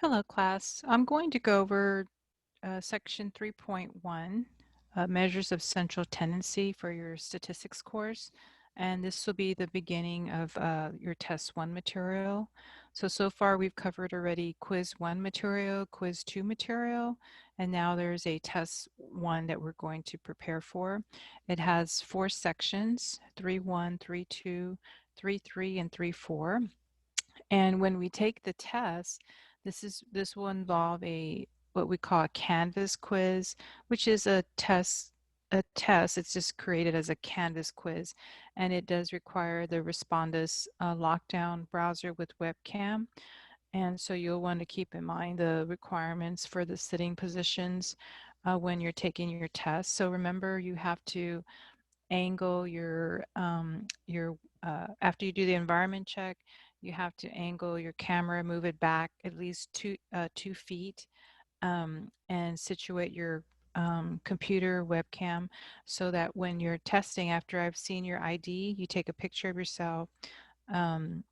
Hello, class. I'm going to go over section 3.1, measures of central tendency for your statistics course. And this will be the beginning of your test 1 material. So far we've covered already quiz 1 material, quiz 2 material, and now there's a test 1 that we're going to prepare for. It has 4 sections, 3.1, 3.2, 3.3, and 3.4. And when we take the test, this will involve a what we call a Canvas quiz, which is a test. It's just created as a Canvas quiz, and it does require the Respondus lockdown browser with webcam. And so you'll want to keep in mind the requirements for the sitting positions when you're taking your test. So remember, you have to angle your after you do the environment check, you have to angle your camera, move it back at least 2 feet, and situate your computer webcam so that when you're testing, after I've seen your ID, you take a picture of yourself, um,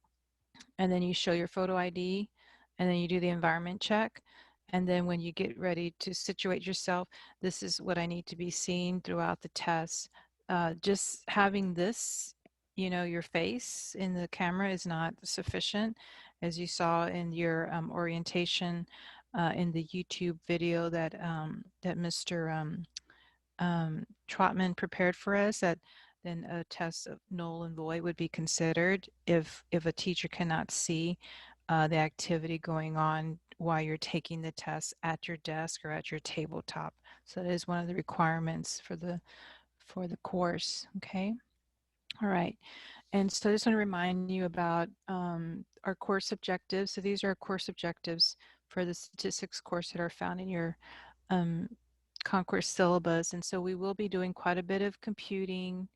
and then you show your photo ID, and then you do the environment check. And then when you get ready to situate yourself, this is what I need to be seen throughout the test. Just having this, your face in the camera is not sufficient. As you saw in your orientation in the YouTube video that Mr. Trotman prepared for us, that then a test of null and void would be considered if a teacher cannot see the activity going on while you're taking the test at your desk or at your tabletop. So that is one of the requirements for the course. Okay. All right. And so I just want to remind you about our course objectives. So these are our course objectives for the statistics course that are found in your um, concourse syllabus. And so we will be doing quite a bit of computing.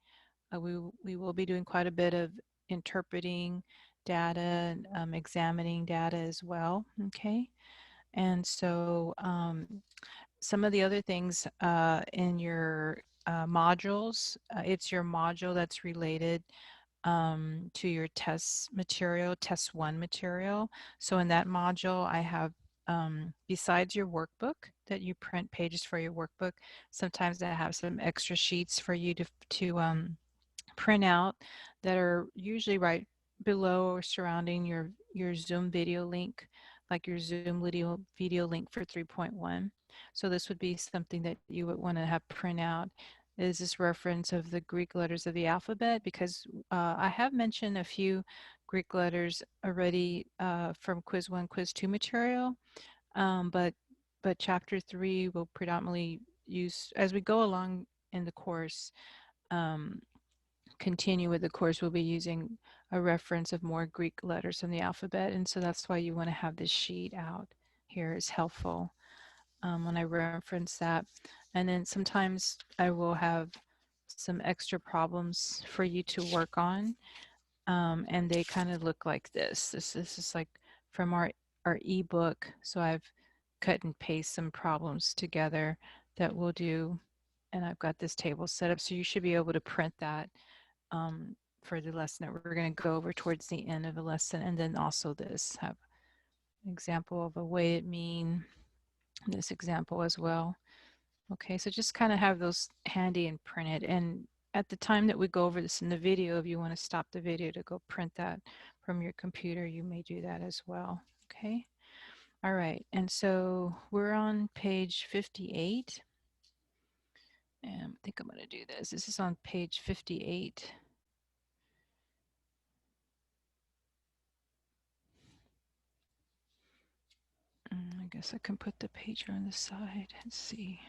We will be doing quite a bit of interpreting data and examining data as well. Okay. And so some of the other things in your modules, it's your module that's related to your test material, test 1 material. So in that module, I have, besides your workbook that you print pages for your workbook, sometimes I have some extra sheets for you to print out that are usually right below or surrounding your Zoom video link, like your Zoom video link for 3.1. So this would be something that you would want to have print out, is this reference of the Greek letters of the alphabet, because I have mentioned a few Greek letters already from quiz 1, quiz 2 material, but chapter 3 will predominantly use, as we go along in the course, um, continue with the course, we'll be using a reference of more Greek letters in the alphabet. And so that's why you want to have this sheet out here is helpful when I reference that. And then sometimes I will have some extra problems for you to work on. And they kind of look like this. This is like from our ebook. So I've cut and paste some problems together that we'll do. And I've got this table set up. So you should be able to print that for the lesson that we're going to go over towards the end of the lesson. And then also this, have an example of a weighted mean, this example as well. Okay, so just kind of have those handy and print it. And at the time that we go over this in the video, if you want to stop the video to go print that from your computer, you may do that as well. Okay. All right. And so we're on page 58. And I think I'm going to do this. This is on page 58. I guess I can put the pager on the side and see.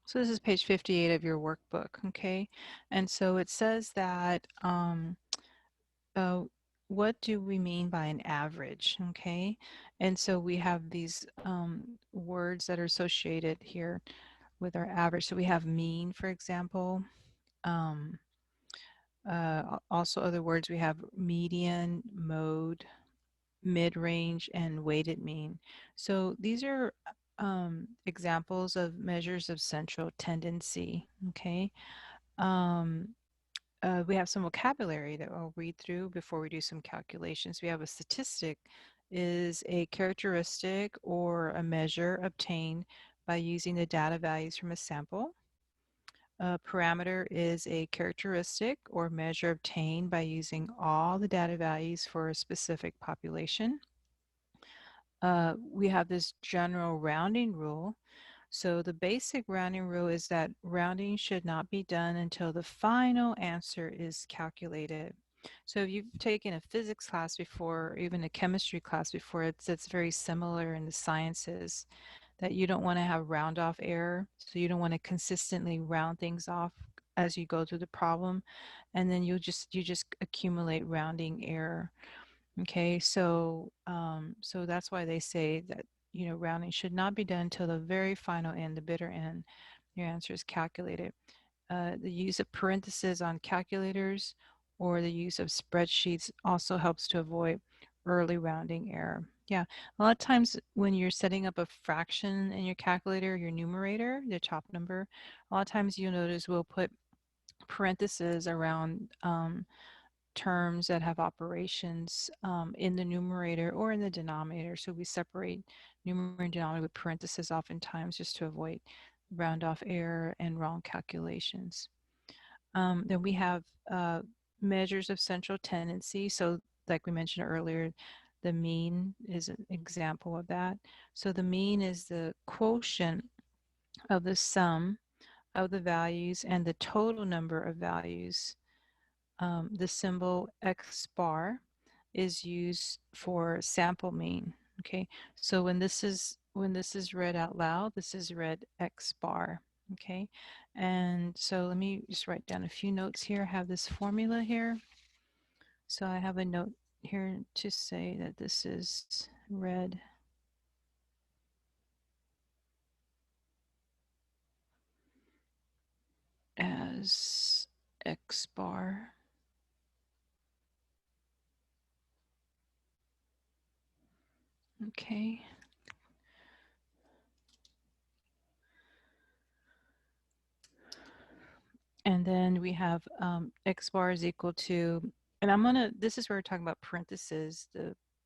So this is page 58 of your workbook, okay? And so it says that what do we mean by an average, okay? And so we have these words that are associated here with our average. So we have mean, for example. Also other words, we have median, mode, mid-range, and weighted mean. So these are examples of measures of central tendency, okay? Um, we have some vocabulary that I'll read through before we do some calculations. We have a statistic is a characteristic or a measure obtained by using the data values from a sample. A parameter is a characteristic or measure obtained by using all the data values for a specific population. We have this general rounding rule. So the basic rounding rule is that rounding should not be done until the final answer is calculated. So if you've taken a physics class before, or even a chemistry class before, it's very similar in the sciences that you don't want to have round off error. So you don't want to consistently round things off as you go through the problem, and then you just accumulate rounding error. Okay, so that's why they say that rounding should not be done until the very final end, the bitter end. Your answer is calculated. The use of parentheses on calculators or the use of spreadsheets also helps to avoid early rounding error. Yeah, a lot of times when you're setting up a fraction in your calculator, your numerator, the top number, a lot of times you'll notice we'll put parentheses around terms that have operations in the numerator or in the denominator. So we separate numerator and denominator with parentheses oftentimes just to avoid round off error and wrong calculations. Then we have measures of central tendency. So like we mentioned earlier, the mean is an example of that. So the mean is the quotient of the sum of the values and the total number of values. The symbol X bar is used for sample mean. Okay, so when this is read out loud, this is read X bar. Okay, and so let me just write down a few notes here. I have this formula here. So I have a note here to say that this is read as X bar. Okay. And then we have X bar is equal to, and this is where we're talking about parentheses.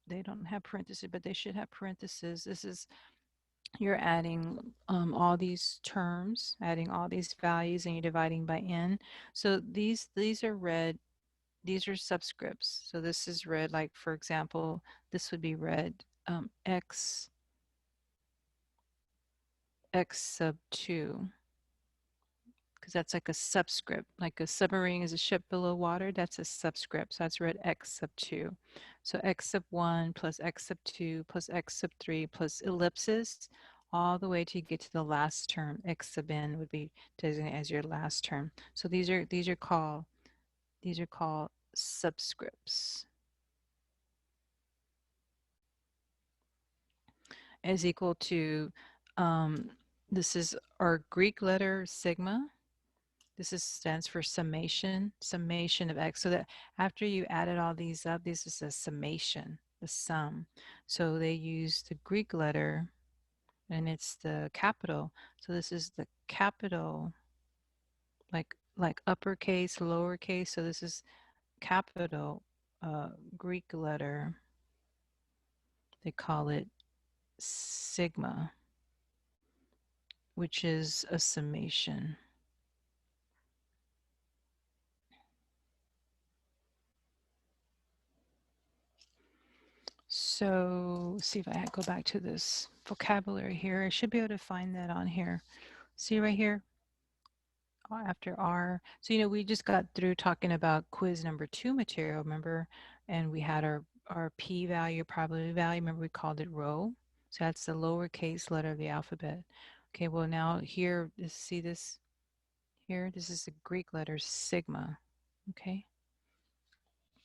They don't have parentheses, but they should have parentheses. This is, you're adding all these terms, adding all these values, and you're dividing by n. So these are read, these are subscripts. So this is read, like for example, this would be read x sub 2, because that's like a subscript. Like a submarine is a ship below water, that's a subscript. So that's read x sub 2. So x sub 1 plus x sub 2 plus x sub 3 plus ellipsis all the way to get to the last term. X sub n would be designated as your last term. So these are called subscripts. Is equal to this is our Greek letter sigma. This stands for summation of x. So that after you added all these up, this is a summation, the sum. So they use the Greek letter and it's the capital. So this is the capital, like uppercase, lowercase. So this is capital Greek letter. They call it sigma, which is a summation. So see if I go back to this vocabulary here. I should be able to find that on here. See right here after R. So, we just got through talking about quiz number 2 material, remember? And we had our p-value, probability value. Remember we called it rho? So that's the lowercase letter of the alphabet. Okay, well now here, see this here? This is the Greek letter sigma. Okay.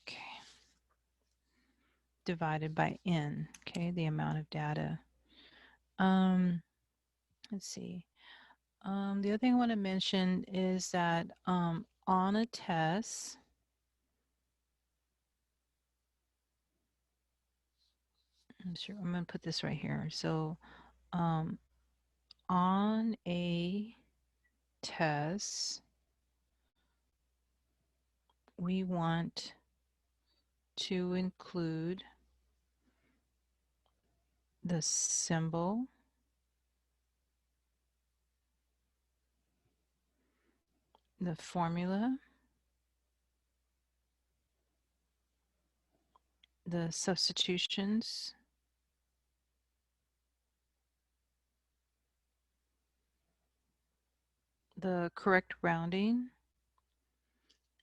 Okay. Divided by n. Okay, the amount of data. Let's see. The other thing I want to mention is that on a test, I'm going to put this right here. So on a test, we want to include the symbol, the formula, the substitutions, the correct rounding.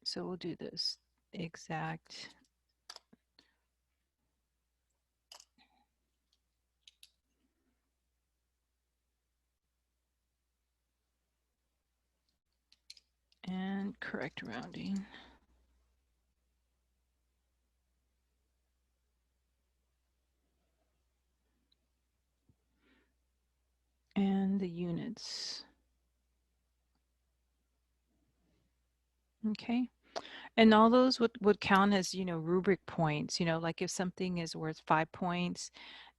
So we'll do this exact and correct rounding. And the units. Okay. And all those would count as, rubric points, like if something is worth 5 points,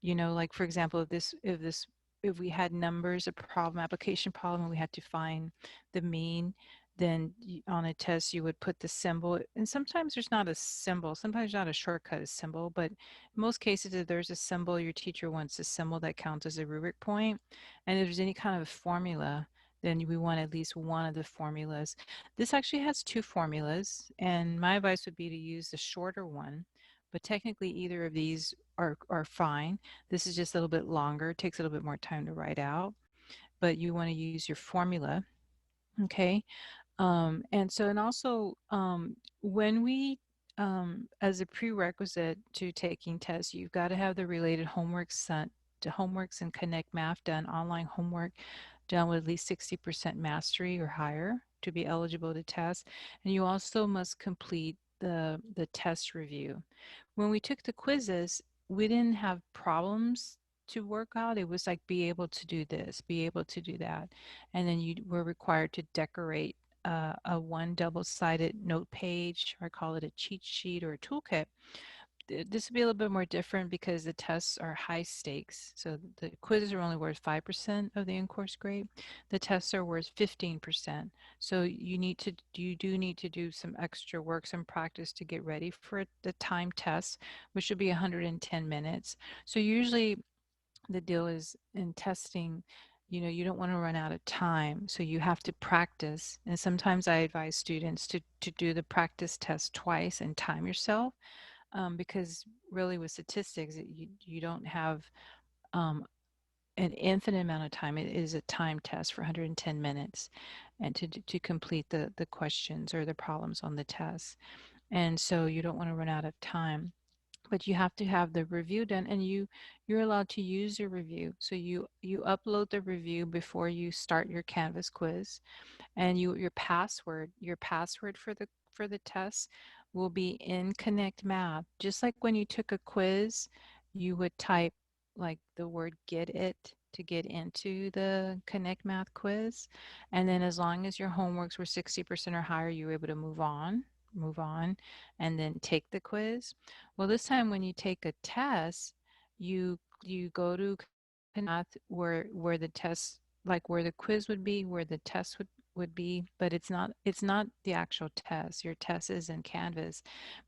like for example, if we had numbers, a problem, application problem, and we had to find the mean, then on a test you would put the symbol. And sometimes there's not a symbol, sometimes not a shortcut, a symbol, but in most cases, if there's a symbol, your teacher wants a symbol that counts as a rubric point. And if there's any kind of formula, then we want at least one of the formulas. This actually has two formulas, and my advice would be to use the shorter one, but technically either of these are fine. This is just a little bit longer, takes a little bit more time to write out, but you want to use your formula, okay? And also, when as a prerequisite to taking tests, you've got to have the related homework sent to homeworks and Connect Math done, online homework done with at least 60% mastery or higher to be eligible to test. And you also must complete the test review. When we took the quizzes, we didn't have problems to work out. It was like be able to do this, be able to do that. And then you were required to decorate a one double-sided note page, or I call it a cheat sheet or a toolkit. This would be a little bit more different because the tests are high stakes. So the quizzes are only worth 5% of the in-course grade. The tests are worth 15%. So you do need to do some extra work, some practice to get ready for the time test, which should be 110 minutes. So usually the deal is in testing, you don't want to run out of time, so you have to practice. And sometimes I advise students to do the practice test twice and time yourself, because really with statistics, you don't have um, an infinite amount of time. It is a time test for 110 minutes, and to complete the questions or the problems on the test. And so you don't want to run out of time, but you have to have the review done, and you're allowed to use your review. So you upload the review before you start your Canvas quiz, and your password for the test will be in Connect Math. Just like when you took a quiz, you would type like the word get it to get into the Connect Math quiz. And then as long as your homeworks were 60% or higher, you were able to move on and then take the quiz. Well, this time when you take a test, you go to Math where the test, like where the quiz would be, where the test would be, but it's not the actual test. Your test is in Canvas,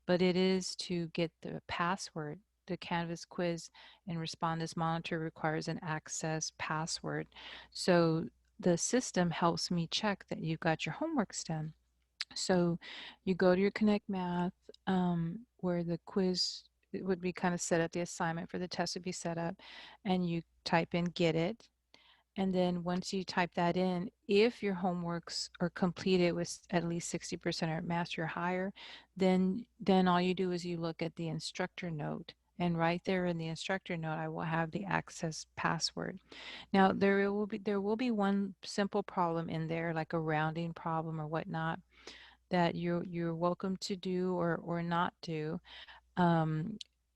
but it is to get the password. The Canvas quiz and Respondus Monitor requires an access password. So the system helps me check that you've got your homeworks done. So you go to your Connect Math, where the quiz would be kind of set up, the assignment for the test would be set up, and you type in get it. And then once you type that in, if your homeworks are completed with at least 60% or master or higher, then all you do is you look at the instructor note. And right there in the instructor note, I will have the access password. Now there will be one simple problem in there, like a rounding problem or whatnot, that you're welcome to do or not do.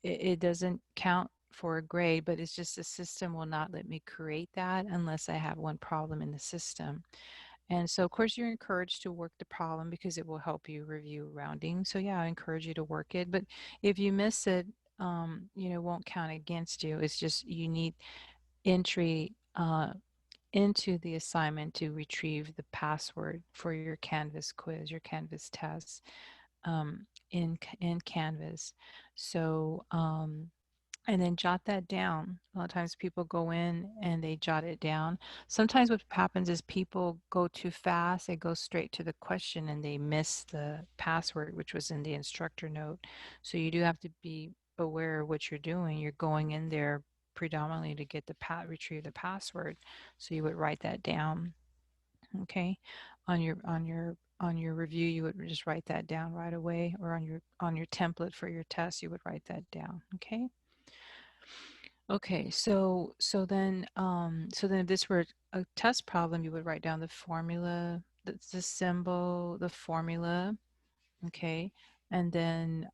It doesn't count for a grade, but it's just the system will not let me create that unless I have one problem in the system. And so, of course, you're encouraged to work the problem because it will help you review rounding. So, yeah, I encourage you to work it. But if you miss it, it won't count against you. It's just you need entry into the assignment to retrieve the password for your Canvas quiz, your Canvas test. in Canvas. So and then jot that down. A lot of times people go in and they jot it down. Sometimes what happens is people go too fast, they go straight to the question and they miss the password, which was in the instructor note. So you do have to be aware of what you're doing. You're going in there predominantly to get the retrieve the password. So you would write that down. Okay. On your review, you would just write that down right away, or on your template for your test, you would write that down. Okay. Okay, so then if this were a test problem, you would write down the formula, the symbol, the formula, okay, and then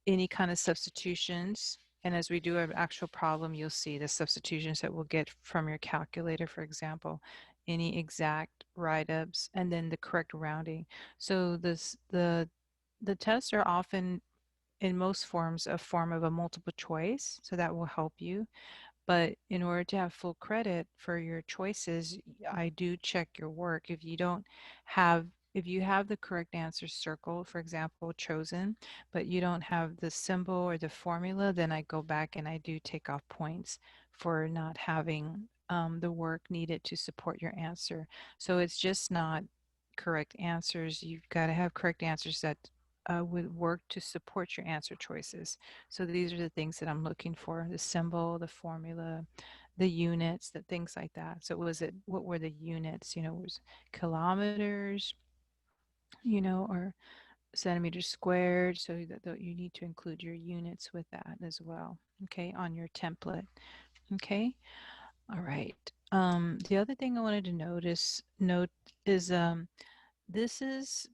any kind of substitutions. And as we do an actual problem, you'll see the substitutions that we'll get from your calculator, for example, any exact write-ups, and then the correct rounding. So the tests are often in most forms a form of a multiple choice, so that will help you. But in order to have full credit for your choices, I do check your work. Have, if you have the correct answer circled, for example, chosen, but you don't have the symbol or the formula, then I go back and I do take off points for not having the work needed to support your answer. So it's just not correct answers. You've got to have correct answers that would work to support your answer choices. So these are the things that I'm looking for: the symbol, the formula, the units, the things like that. So what were the units? Was kilometers, or centimeters squared. So that you need to include your units with that as well. Okay, on your template. Okay, all right. The other thing I wanted to note is this is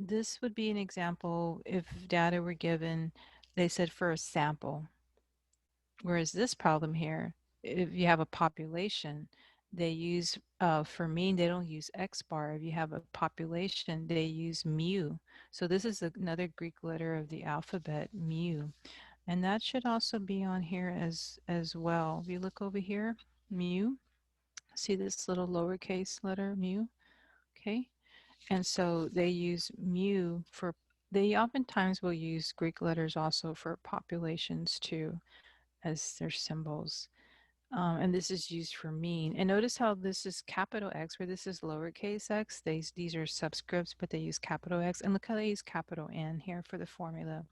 this would be an example if data were given, they said for a sample. Whereas this problem here, if you have a population, they use, for mean, they don't use X bar. If you have a population, they use mu. So this is another Greek letter of the alphabet, mu. And that should also be on here as well. If you look over here, mu, see this little lowercase letter, mu, okay? And so they use mu for, they oftentimes will use Greek letters also for populations too as their symbols. And this is used for mean. And notice how this is capital X, where this is lowercase x. These are subscripts, but they use capital X. And look how they use capital N here for the formula.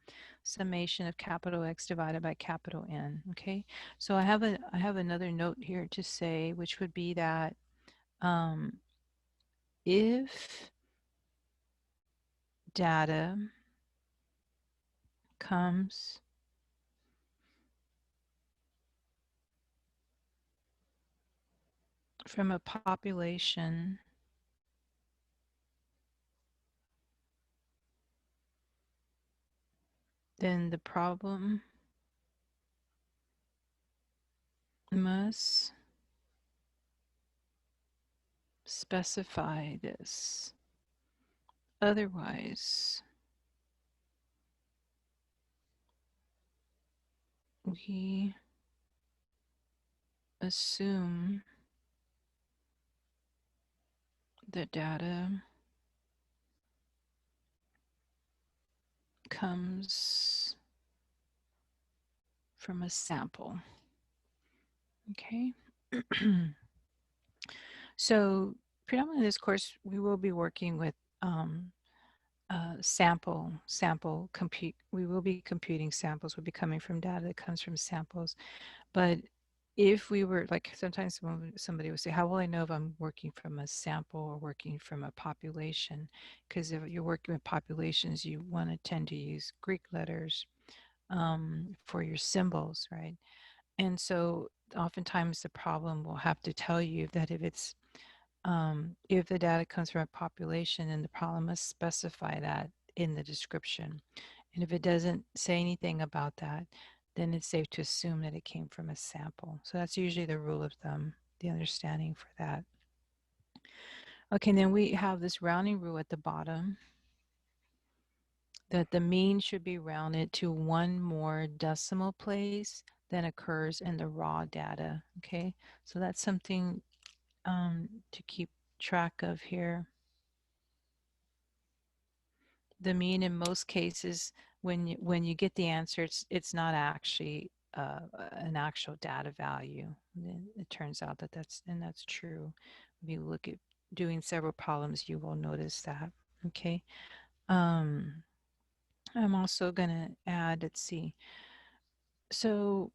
Summation of capital X divided by capital N. Okay, so I have another note here to say, which would be that if data comes from a population, then the problem must specify this. Otherwise, we assume the data comes from a sample. Okay. So predominantly in this course, we will be working with sample compute. We will be computing samples. We'll be coming from data that comes from samples. But if we were, like, sometimes somebody would say, how will I know if I'm working from a sample or working from a population? Because if you're working with populations, you want to tend to use Greek letters for your symbols, right? And so oftentimes the problem will have to tell you that if the data comes from a population, then the problem must specify that in the description. And if it doesn't say anything about that, then it's safe to assume that it came from a sample. So that's usually the rule of thumb, the understanding for that. Okay, and then we have this rounding rule at the bottom, that the mean should be rounded to one more decimal place than occurs in the raw data. Okay, so that's something to keep track of here. the mean in most cases, when you get the answer, it's not actually an actual data value. And it turns out that that's true. If you look at doing several problems, you will notice that. Okay. Um, I'm also going to add, let's see. So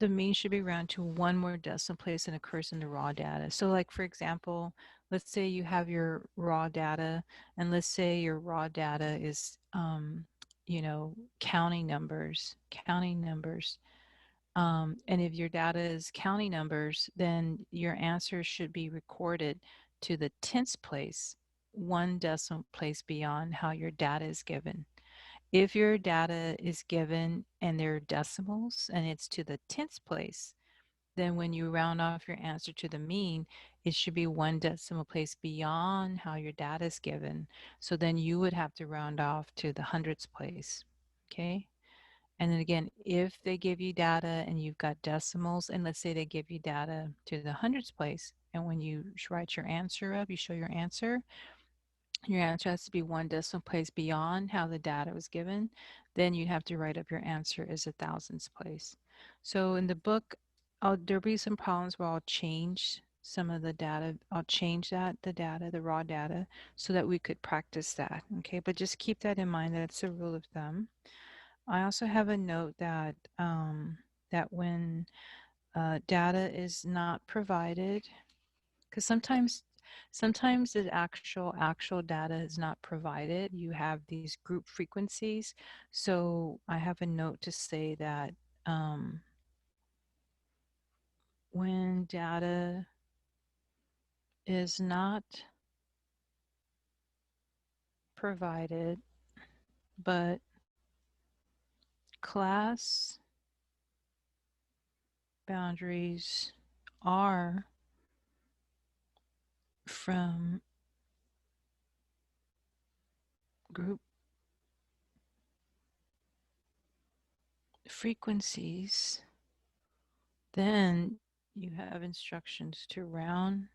the mean should be rounded to one more decimal place than occurs in the raw data. So like for example, let's say you have your raw data, and let's say your raw data is counting numbers, and if your data is counting numbers, then your answer should be recorded to the tenths place, one decimal place beyond how your data is given. If your data is given and there are decimals and it's to the tenths place, then when you round off your answer to the mean, it should be one decimal place beyond how your data is given. So then you would have to round off to the hundredths place. Okay. And then again, if they give you data and you've got decimals, and let's say they give you data to the hundredths place, and when you write your answer up, you show your answer has to be one decimal place beyond how the data was given, then you have to write up your answer as a thousandths place. So in the book, there'll be some problems where I'll change some of the data. I'll change the data, the raw data, so that we could practice that. Okay, but just keep that in mind that it's a rule of thumb. I also have a note that that when data is not provided, because sometimes the actual data is not provided. You have these group frequencies. So I have a note to say that um, when data is not provided, but class boundaries are from group frequencies, then you have instructions to round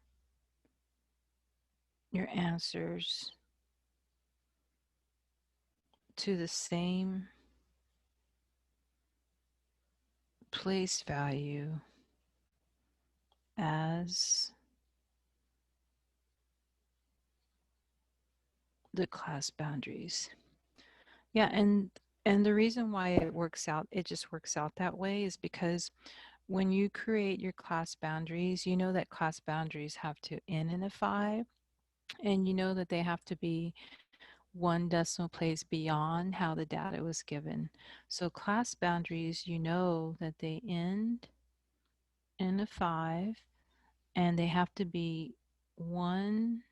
your answers to the same place value as the class boundaries. Yeah, and the reason why it just works out that way is because when you create your class boundaries, you know that class boundaries have to n-ify, and you know that they have to be one decimal place beyond how the data was given. So class boundaries, you know that they end in a 5, and they have to be one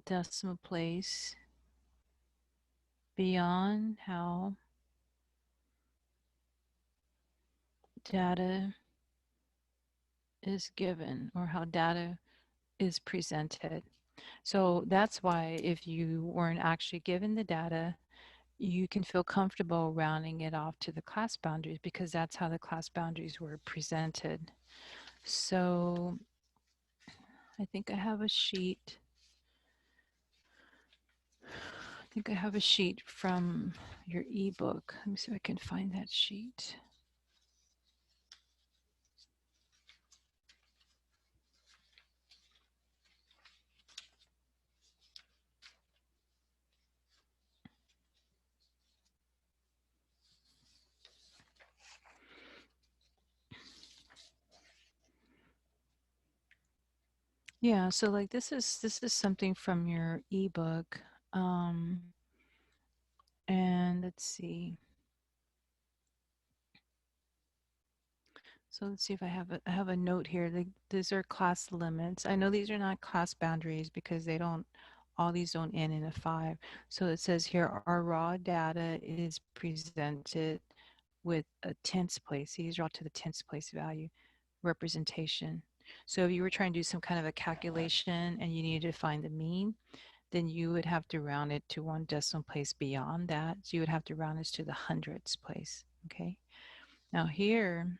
decimal place beyond how data is given or how data is presented. So that's why if you weren't actually given the data, you can feel comfortable rounding it off to the class boundaries because that's how the class boundaries were presented. So I think I have a sheet. I think I have a sheet from your ebook. Let me see if I can find that sheet. Yeah, so like this is something from your ebook. Um, and let's see. So let's see if I have a note here. These are class limits. I know these are not class boundaries because they don't, all these don't end in a 5. So it says here, our raw data is presented with a tenths place. These are all to the tenths place value representation. So if you were trying to do some kind of a calculation and you needed to find the mean, then you would have to round it to one decimal place beyond that. So you would have to round this to the hundredths place. Okay. Now here,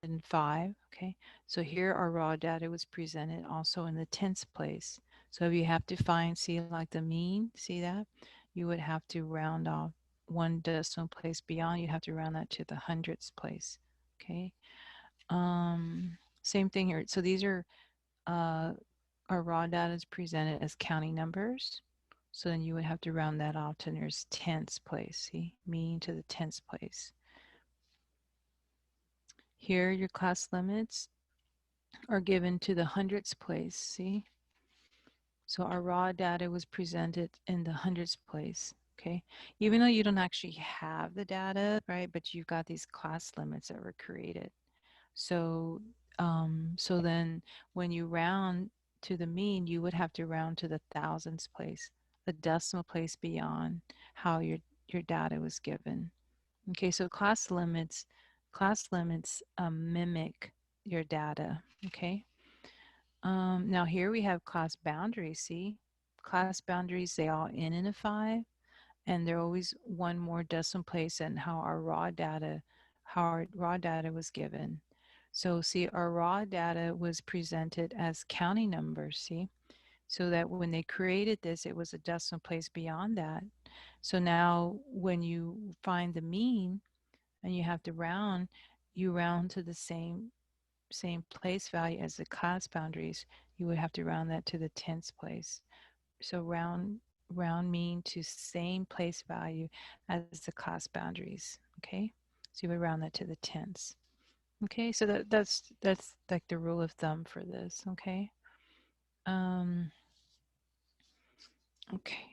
105. Okay, so here our raw data was presented also in the tens place. So if you have to find, see like the mean, see that? You would have to round off one decimal place beyond, you have to round that to the hundredths place. Okay. Same thing here. So these are uh, our raw data is presented as counting numbers. So then you would have to round that off to nearest tenths place. See, mean to the tenths place. Here, your class limits are given to the hundredths place. See, so our raw data was presented in the hundredths place. Okay, even though you don't actually have the data, right? But you've got these class limits that were created. So, so then when you round to the mean, you would have to round to the thousandths place, a decimal place beyond how your data was given. Okay, so class limits mimic your data. Okay. Now here we have class boundaries. See, class boundaries, they all end in a 5, and they're always one more decimal place than how our raw data was given. So see, our raw data was presented as counting numbers, see? So that when they created this, it was a decimal place beyond that. So now when you find the mean and you have to round, you round to the same place value as the class boundaries. You would have to round that to the tenths place. So round mean to same place value as the class boundaries. Okay, so you would round that to the tenths. Okay, so that's like the rule of thumb for this. Okay. Um, okay.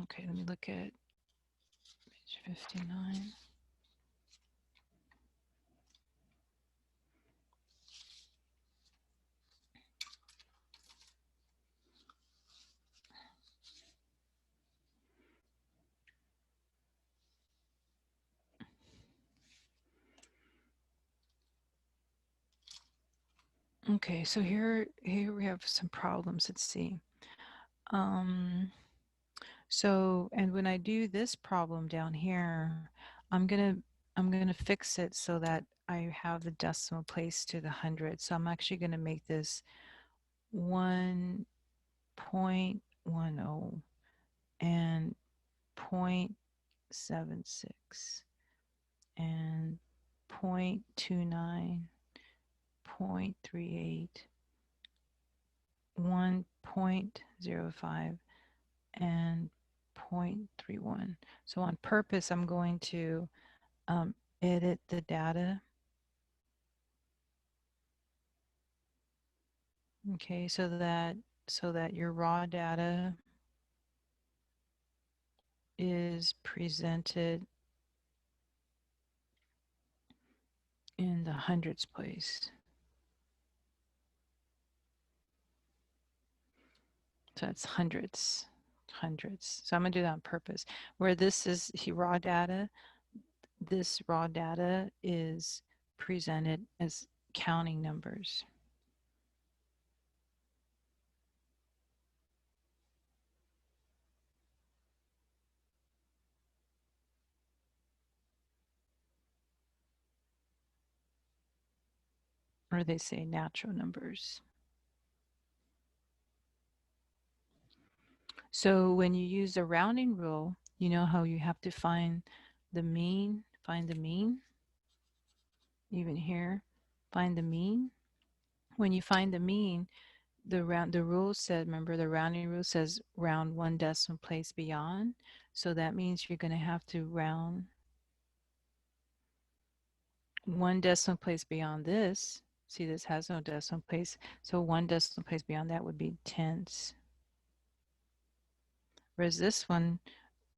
Okay, let me look at page 59. Okay, so here we have some problems. Let's see. Um, so and when I do this problem down here, I'm gonna I'm gonna fix it so that I have the decimal place to the hundred. So I'm actually gonna make this 1.10 and 0.76 and 0.29, 0.38, 1.05, and 0.31. So on purpose, I'm going to edit the data. Okay, so that your raw data is presented in the hundredths place. So that's hundredths, hundredths. So I'm gonna do that on purpose. Where this is raw data, this raw data is presented as counting numbers. Or they say natural numbers. So when you use the rounding rule, you know how you have to find the mean, even here, find the mean. When you find the mean, the rule said, remember the rounding rule says round one decimal place beyond. So that means you're going to have to round one decimal place beyond this. See, this has no decimal place. So one decimal place beyond that would be tenths. Whereas this one,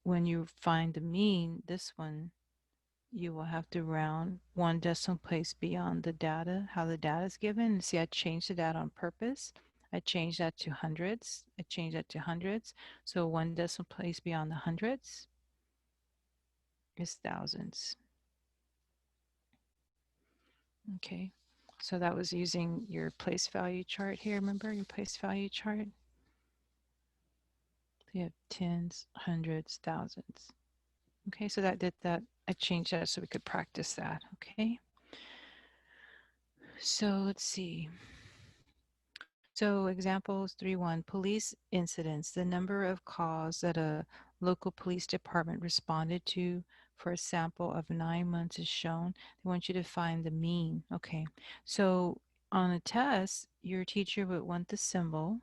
when you find the mean, this one, you will have to round one decimal place beyond the data, how the data is given. See, I changed the data on purpose. I changed that to hundredths. I changed that to hundredths. So one decimal place beyond the hundredths is thousands. Okay. So that was using your place value chart here. Remember your place value chart? you have tens, hundreds, thousands. Okay, so that did that. I changed that so we could practice that. Okay, so let's see. So examples 3.1, police incidents. The number of calls that a local police department responded to for a sample of 9 months is shown. They want you to find the mean. Okay, so on a test, your teacher would want the symbol,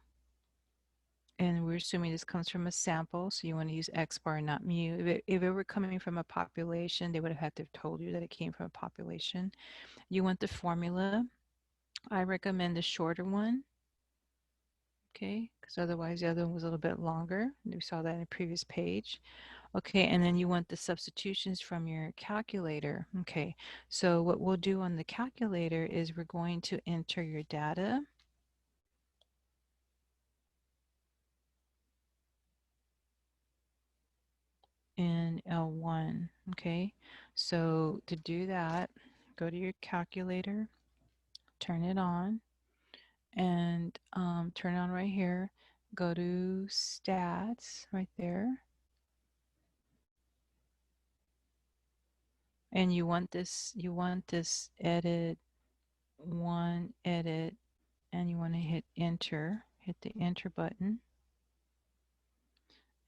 and we're assuming this comes from a sample, so you want to use X bar, not mu. If it were coming from a population, they would have had to have told you that it came from a population. You want the formula. I recommend the shorter one, okay, because otherwise the other one was a little bit longer. We saw that in the previous page. Okay, and then you want the substitutions from your calculator. Okay, so what we'll do on the calculator is we're going to enter your data. In L1. Okay, so to do that, go to your calculator, turn it on, and turn it on right here. Go to stats right there, and you want this edit one edit, and you want to hit enter. Hit the enter button,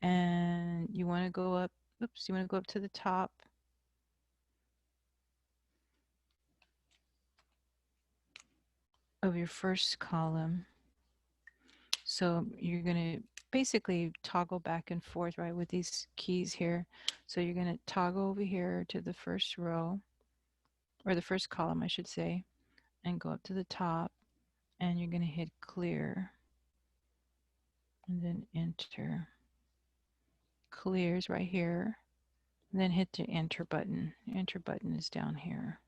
and you want to go up. Oops, you want to go up to the top of your first column. So you're going to basically toggle back and forth, right, with these keys here. So you're going to toggle over here to the first row, or the first column, I should say, and go up to the top, and you're going to hit clear, and then enter. Clears right here, and then hit the enter button. The enter button is down here.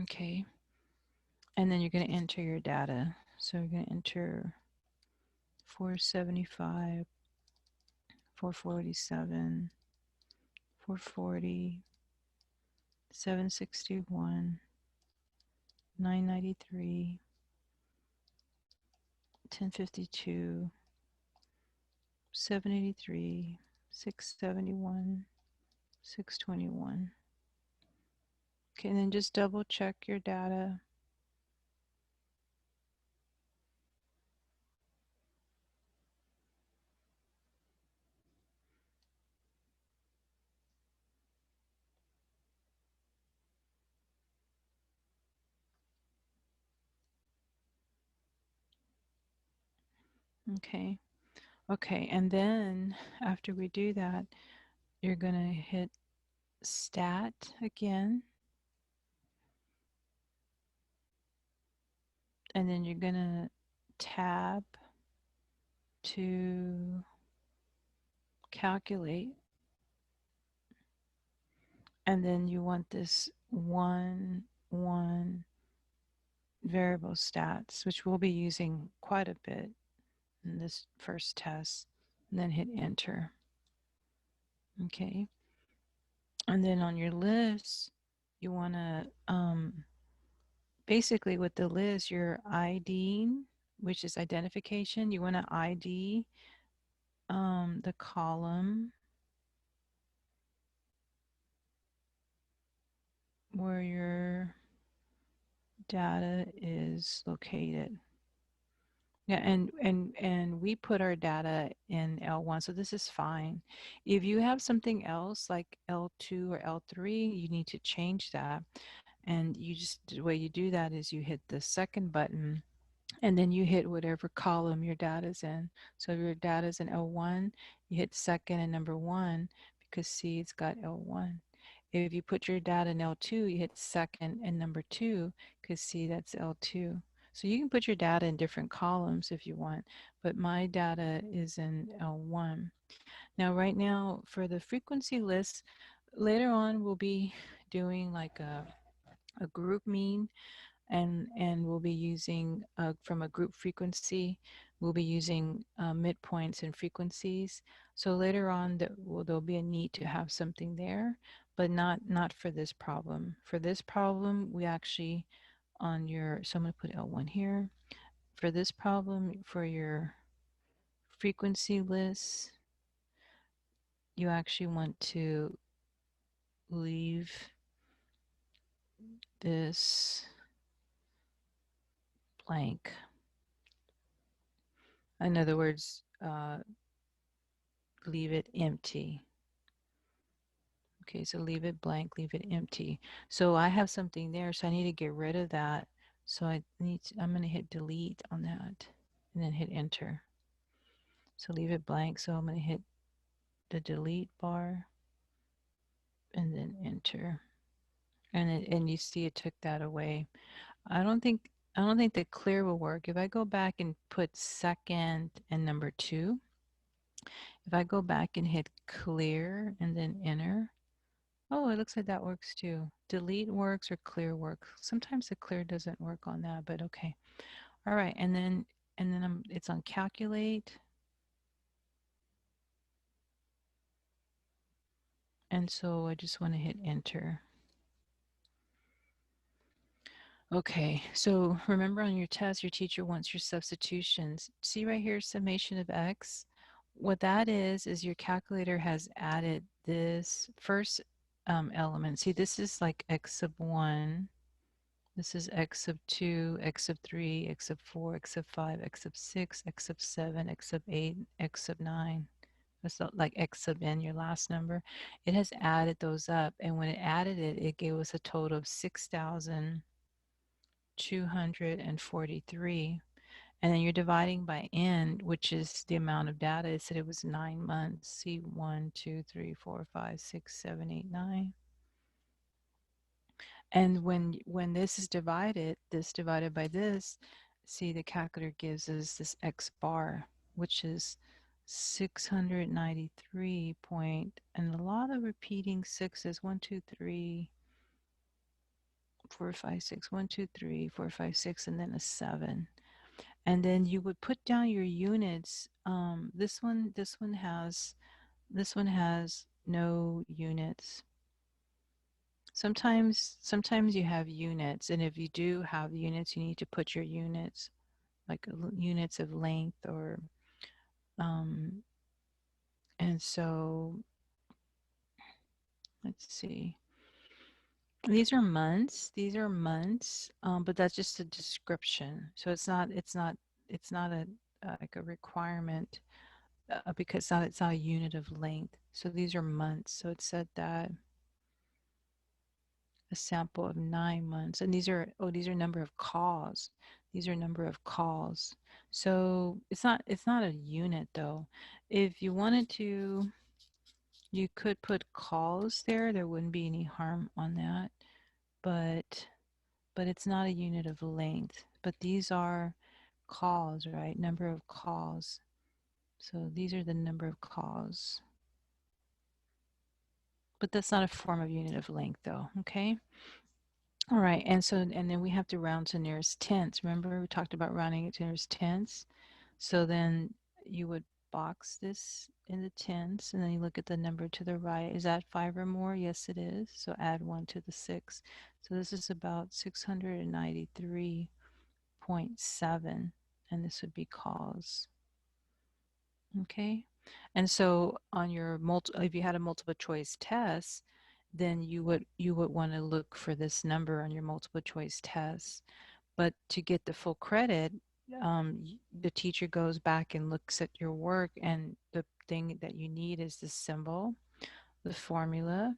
Okay. And then you're going to enter your data. So you're going to enter 475, 447, 440, 761, 993, 1052, 783, 671, 621. Okay, and then just double check your data. Okay. Okay, and then after we do that, you're going to hit stat again, and then you're going to tab to calculate, and then you want this one variable stats, which we'll be using quite a bit in this first test, and then hit enter. Okay, and then on your list, you want to basically with the list, your ID, which is identification, you want to ID the column where your data is located. Yeah, and we put our data in L1, so this is fine. If you have something else like L2 or L3, you need to change that. And you just, the way you do that is you hit the second button, and then you hit whatever column your data's in. So if your data's in L1, you hit second and number 1, because see, it's got L1. If you put your data in L2, you hit second and number 2, because see, that's L2. So you can put your data in different columns if you want, but my data is in L1. Now, right now, for the frequency list, later on we'll be doing like a group mean, and we'll be using from a group frequency, we'll be using midpoints and frequencies. So later on there'll be a need to have something there, but not for this problem. For this problem, we actually so I'm going to put L1 here. For this problem, for your frequency list, you actually want to leave this blank. In other words, leave it empty. Okay, so leave it blank, leave it empty. So I have something there, so I need to get rid of that. So I'm going to hit delete on that and then hit enter. So leave it blank. So I'm going to hit the delete bar and then enter. And you see it took that away. I don't think the clear will work. If I go back and put second and number 2, if I go back and hit clear and then enter, oh, it looks like that works too. Delete works or clear works. Sometimes the clear doesn't work on that, but okay. All right, and then it's on calculate. And so I just want to hit enter. Okay, so remember on your test, your teacher wants your substitutions. See right here, summation of x. What that is your calculator has added this first element. See, this is like x sub 1. This is x sub 2, x sub 3, x sub 4, x sub 5, x sub 6, x sub 7, x sub 8, x sub 9. That's like x sub n, your last number. It has added those up, and when it added it, it gave us a total of 6,243. And then you're dividing by n, which is the amount of data. It said it was 9 months. See, 1, 2, 3, 4, 5, 6, 7, 8, 9. And when this is divided, this divided by this, see the calculator gives us this x bar, which is 693 point, and a lot of repeating sixes, 1, 2, 3, 4, 5, 6, 1, 2, 3, 4, 5, 6, and then a 7. And then you would put down your units. This one has no units. Sometimes you have units, and if you do have units, you need to put your units, like units of length, or and so let's see. These are months, but that's just a description. So it's not a like a requirement, because it's not a unit of length. So these are months. So it said that a sample of 9 months, and these are number of calls. These are number of calls. So it's not a unit though. If you wanted to, you could put calls there. There wouldn't be any harm on that, but it's not a unit of length. But these are calls, right? Number of calls. So these are the number of calls. But that's not a form of unit of length though, okay? All right, and then we have to round to nearest tenths. Remember we talked about rounding it to nearest tenths? So then you would box this in the tenths, and then you look at the number to the right. Is that 5 or more? Yes, it is. So add 1 to the 6. So this is about 693.7, and this would be cause. Okay, and so on your if you had a multiple choice test, then you would want to look for this number on your multiple choice test. But to get the full credit, the teacher goes back and looks at your work, and the thing that you need is the symbol, the formula,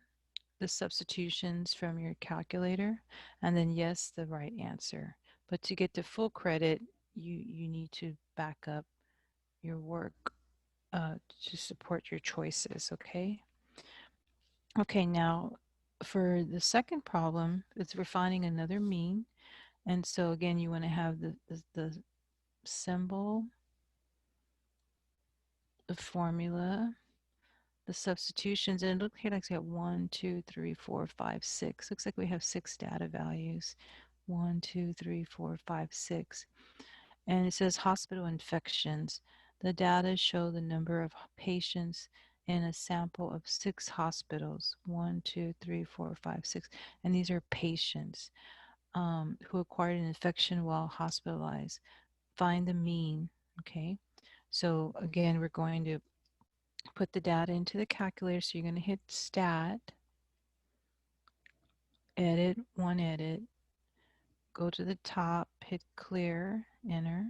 the substitutions from your calculator, and then yes, the right answer. But to get the full credit, you need to back up your work to support your choices, okay? Okay, now for the second problem, we're finding another mean. And so again, you want to have the symbol, the formula, the substitutions, and it looks here like we have 1, 2, 3, 4, 5, 6. Looks like we have 6 data values. 1, 2, 3, 4, 5, 6. And it says hospital infections. The data show the number of patients in a sample of 6 hospitals. 1, 2, 3, 4, 5, 6. And these are patients who acquired an infection while hospitalized. Find the mean. Okay. So again, we're going to put the data into the calculator. So you're going to hit Stat, Edit, One Edit, go to the top, hit Clear, Enter,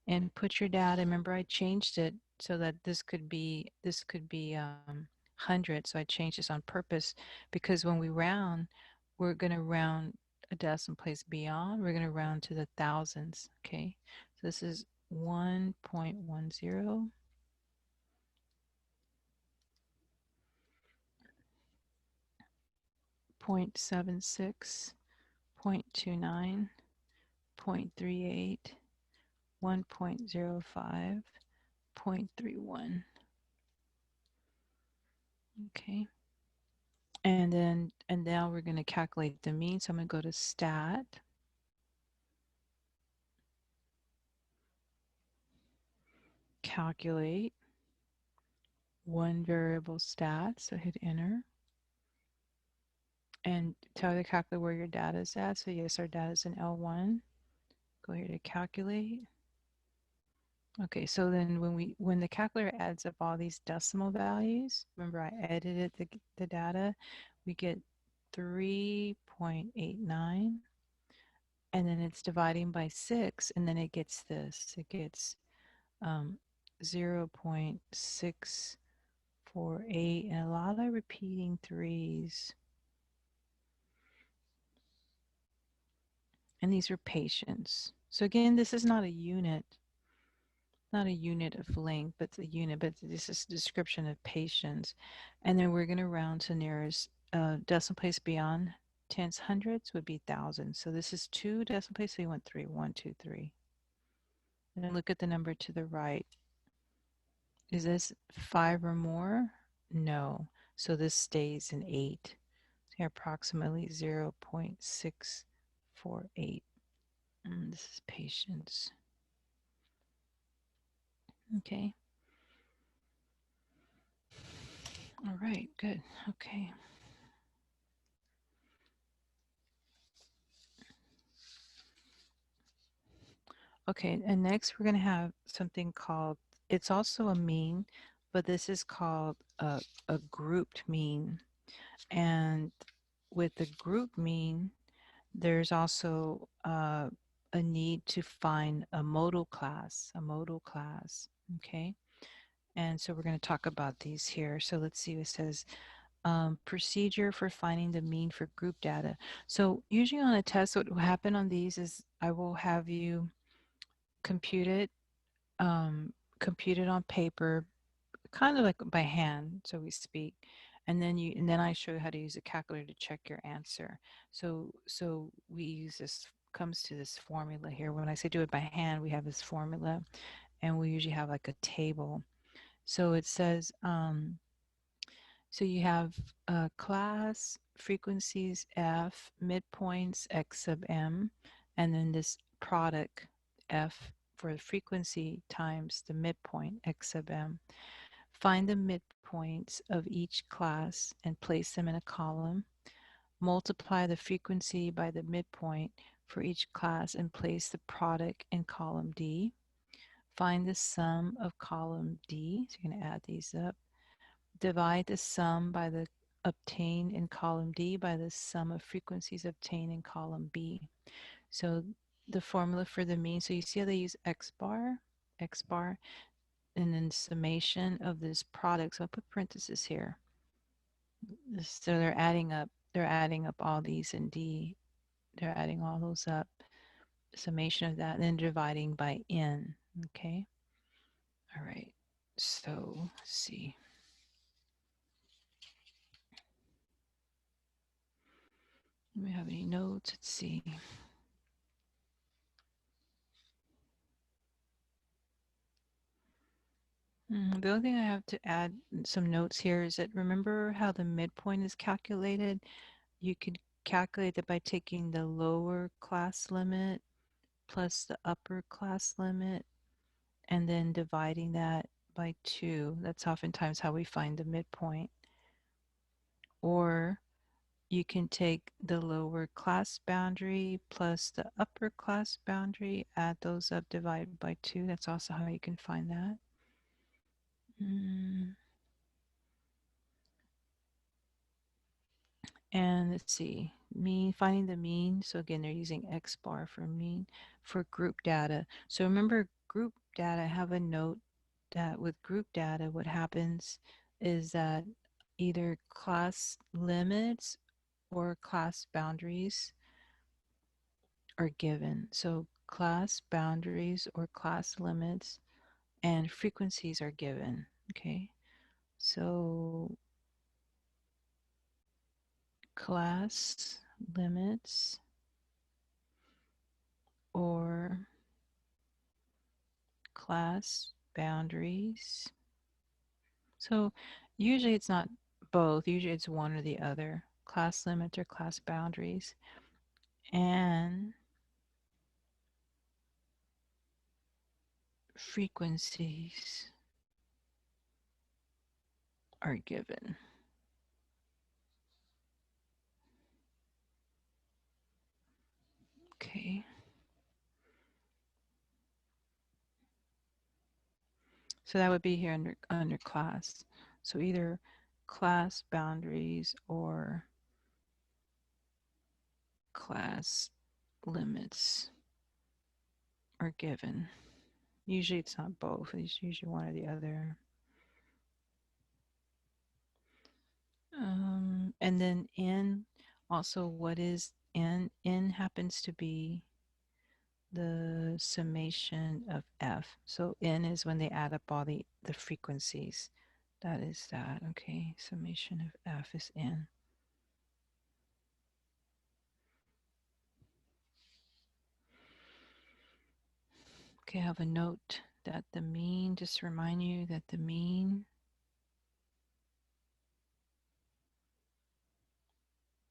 and put your data. Remember, I changed it so that this could be 100. So I changed this on purpose because when we round, we're going to round a decimal place beyond. We're going to round to the thousands. Okay, so this is 1.10, 0.76, 0.29, 0.38, 1.05, 0.31. Okay. And now we're going to calculate the mean. So I'm going to go to Stat, Calculate, one variable stat. So hit Enter. And tell the calculator where your data is at. So yes, our data is in L1. Go here to Calculate. Okay, so then when the calculator adds up all these decimal values, remember I edited the data, we get 3.89, and then it's dividing by 6, and then it gets this. It gets 0.648, and a lot of repeating threes. And these are patients. So again, this is not a unit. Not a unit of length, but it's a unit, but this is a description of patients. And then we're going to round to nearest decimal place beyond tens, hundreds would be thousands. So this is 2 decimal places, so you want 3, 1, 2, 3. And then look at the number to the right. Is this 5 or more? No. So this stays in 8. So approximately 0.648. And this is patients. Okay. All right, good. Okay. Okay, and next we're going to have something called, it's also a mean, but this is called a grouped mean. And with the group mean, there's also a need to find a modal class, okay? And so we're going to talk about these here. So let's see, it says procedure for finding the mean for group data. So usually on a test, what will happen on these is I will have you compute it, compute it on paper, kind of like by hand, so we speak. And then I show you how to use a calculator to check your answer. So we use this, comes to this formula here. When I say do it by hand, we have this formula, and we usually have like a table. So it says, so you have class frequencies F, midpoints X sub M, and then this product F for the frequency times the midpoint X sub M. Find the midpoints of each class and place them in a column. Multiply the frequency by the midpoint for each class and place the product in column D. Find the sum of column D. So you're going to add these up. Divide the sum by the obtained in column D by the sum of frequencies obtained in column B. So the formula for the mean, so you see how they use X bar, and then summation of this product. So I'll put parentheses here. So they're adding up all these in D. They're adding all those up, summation of that, and then dividing by N, okay? All right, so let's see. Do we have any notes? Let's see. The only thing I have to add some notes here is that remember how the midpoint is calculated? You could calculate that by taking the lower class limit plus the upper class limit and then dividing that by 2. That's oftentimes how we find the midpoint. Or you can take the lower class boundary plus the upper class boundary, add those up, divide by 2. That's also how you can find that. And let's see, finding the mean. So again, they're using X bar for mean for group data. So remember, group data, have a note that with group data, what happens is that either class limits or class boundaries are given. So class boundaries or class limits and frequencies are given. Okay. So class limits or class boundaries. So usually it's not both. Usually it's one or the other. Class limits or class boundaries. And frequencies are given. Okay. So that would be here under class. So either class boundaries or class limits are given. Usually it's not both. It's usually one or the other. And then n, also what is n? N happens to be the summation of f. So n is when they add up all the frequencies. That is that. Okay, summation of f is n. Okay, I have a note that the mean, just to remind you that the mean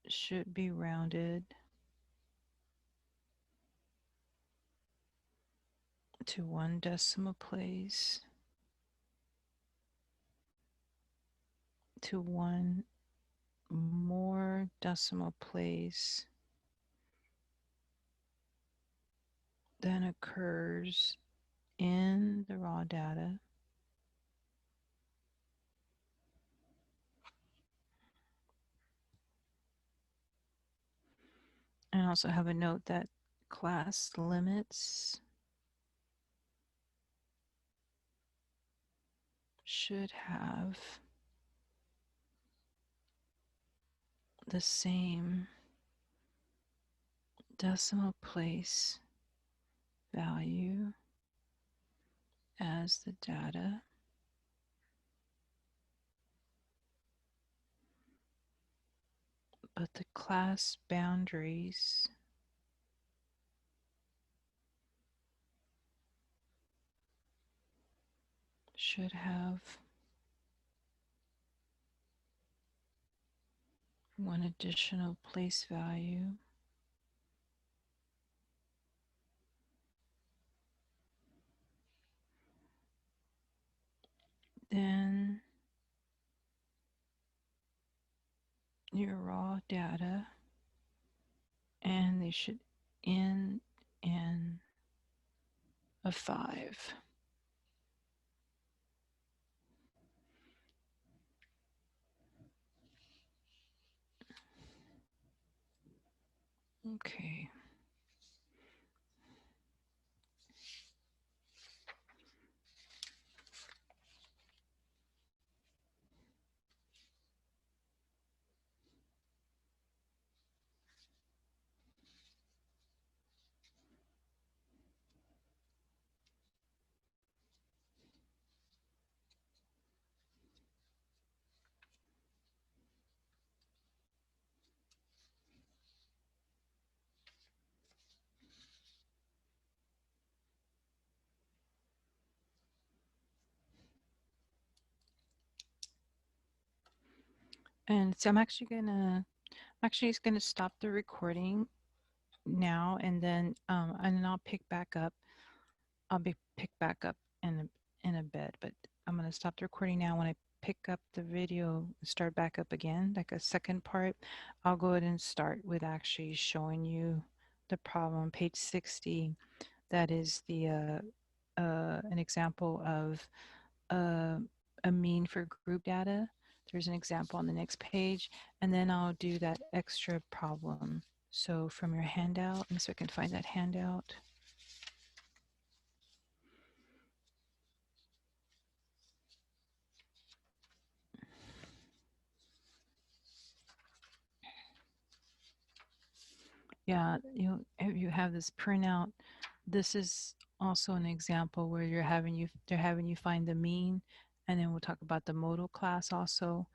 should be rounded to 1 decimal place, to 1 more decimal place than occurs in the raw data. And also have a note that class limits should have the same decimal place value as the data, but the class boundaries should have one additional place value. Then your raw data, and they should end in a 5. Okay. And so I'm actually just gonna stop the recording now, and then I'll pick back up. I'll be picked back up in a bit, but I'm gonna stop the recording now. When I pick up the video, start back up again, like a second part, I'll go ahead and start with actually showing you the problem on page 60. That is the an example of uh, a mean for group data. There's an example on the next page, and then I'll do that extra problem. So from your handout, let me see if I can find that handout. Yeah, you have this printout. This is also an example where they're having you find the mean, and then we'll talk about the modal class also.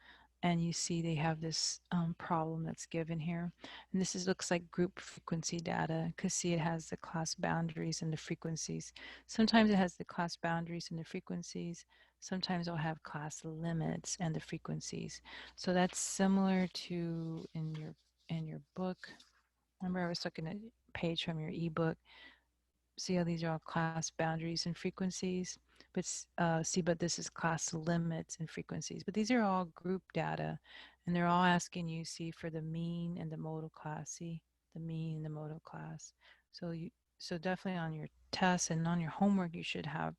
And you see they have this problem that's given here, and this looks like group frequency data. Because see, it has the class boundaries and the frequencies. Sometimes it has the class boundaries and the frequencies. Sometimes it'll have class limits and the frequencies. So that's similar to in your book. Remember, I was looking at a page from your ebook. See how these are all class boundaries and frequencies? But but this is class limits and frequencies. But these are all group data, and they're all asking you, see, for the mean and the modal class. See, the mean and the modal class. So definitely on your tests and on your homework, you should have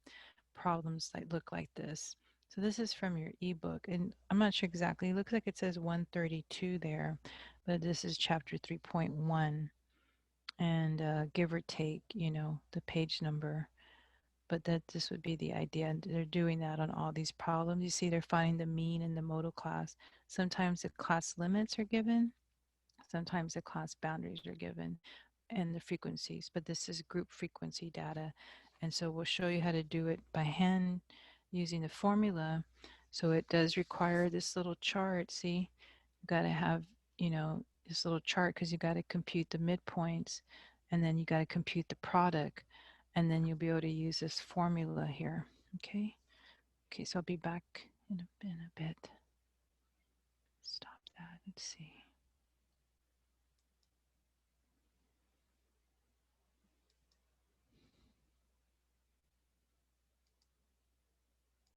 problems that look like this. So this is from your ebook, and I'm not sure exactly. It looks like it says 132 there, but this is chapter 3.1, and give or take, the page number. But that this would be the idea. And they're doing that on all these problems. You see, they're finding the mean in the modal class. Sometimes the class limits are given. Sometimes the class boundaries are given, and the frequencies. But this is group frequency data, and so we'll show you how to do it by hand using the formula. So it does require this little chart. See, you got to have, this little chart because you got to compute the midpoints, and then you got to compute the product, and then you'll be able to use this formula here. Okay. Okay, so I'll be back in a bit. Stop that. Let's see.